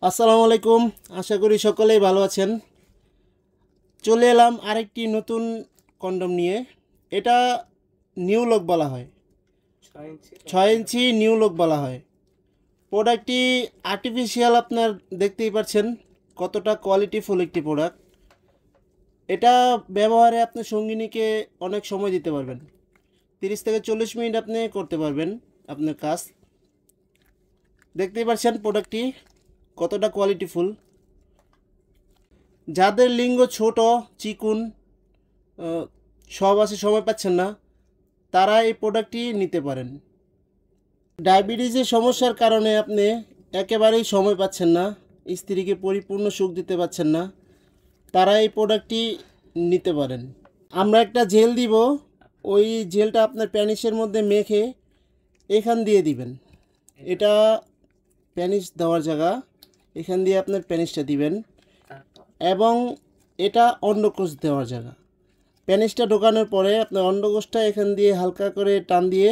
আসসালামু আলাইকুম। আশা করি সকলেই ভালো আছেন। চলে এলাম আরেকটি নতুন কন্ডম নিয়ে। এটা নিউ লক বলা হয়, 6 ইঞ্চি নিউ লক বলা হয়। প্রোডাক্টটি আর্টিফিশিয়াল, আপনার দেখতেই পাচ্ছেন কতটা কোয়ালিটিফুল একটি প্রোডাক্ট। এটা ব্যবহারে আপনি সঙ্গিনীকে অনেক সময় দিতে পারবেন। 30 থেকে 40 মিনিট আপনি করতে পারবেন আপনার কাজ। দেখতেই পাচ্ছেন প্রোডাক্টটি কতটা কোয়ালিটিফুল। যাদের লিঙ্গ ছোট, চিকুন, সহবাসে সময় পাচ্ছেন না, তারা এই প্রোডাক্টটি নিতে পারেন। ডায়াবেটিসের সমস্যার কারণে আপনি একেবারেই সময় পাচ্ছেন না, স্ত্রীকে পরিপূর্ণ সুখ দিতে পারছেন না, তারা এই প্রোডাক্টটি নিতে পারেন। আমরা একটা জেল দিব, ওই জেলটা আপনার প্যানিসের মধ্যে মেখে এখান দিয়ে দিবেন। এটা প্যানিস দেওয়ার জায়গা, এখান দিয়ে আপনার প্যানিসটা দিবেন এবং এটা অন্ডকোষ দেওয়ার জায়গা। প্যানিসটা ঢোকানোর পরে আপনার অন্ডকোষটা এখান দিয়ে হালকা করে টান দিয়ে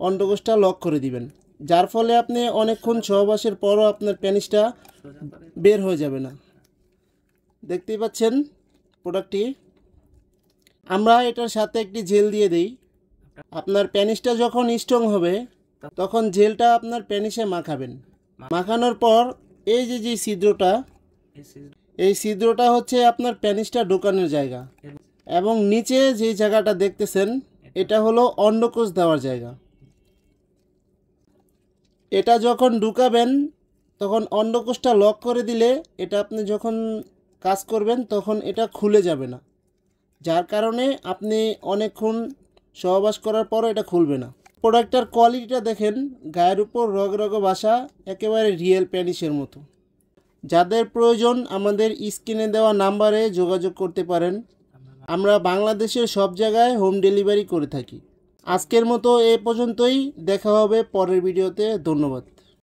অন্ডকোষটা লক করে দিবেন, যার ফলে আপনি অনেকক্ষণ সহবাসের পরও আপনার প্যানিসটা বের হয়ে যাবে না। দেখতেই পাচ্ছেন প্রোডাক্টটি। আমরা এটার সাথে একটি জেল দিয়ে দিই। আপনার প্যানিসটা যখন স্ট্রং হবে তখন জেলটা আপনার প্যানিসে মাখাবেন। মাখানোর পর এই যে ছিদ্রটা, এই ছিদ্রটা হচ্ছে আপনার প্যানিসটা ঢোকানোর জায়গা এবং নিচে যে জায়গাটা দেখতেছেন এটা হলো অন্ডকোষ দেওয়ার জায়গা। এটা যখন ঢুকাবেন তখন অন্ডকোষটা লক করে দিলে এটা আপনি যখন কাজ করবেন তখন এটা খুলে যাবে না, যার কারণে আপনি অনেকক্ষণ সহবাস করার পরও এটা খুলবে না। প্রোডাক্টটার কোয়ালিটিটা দেখেন, গায়ের উপর রগ রগ বাসা, একেবারে রিয়েল প্যানিসের মতো। যাদের প্রয়োজন আমাদের স্ক্রিনে দেওয়া নাম্বারে যোগাযোগ করতে পারেন। আমরা বাংলাদেশের সব জায়গায় হোম ডেলিভারি করে থাকি। আজকের মতো এ পর্যন্তই, দেখা হবে পরের ভিডিওতে। ধন্যবাদ।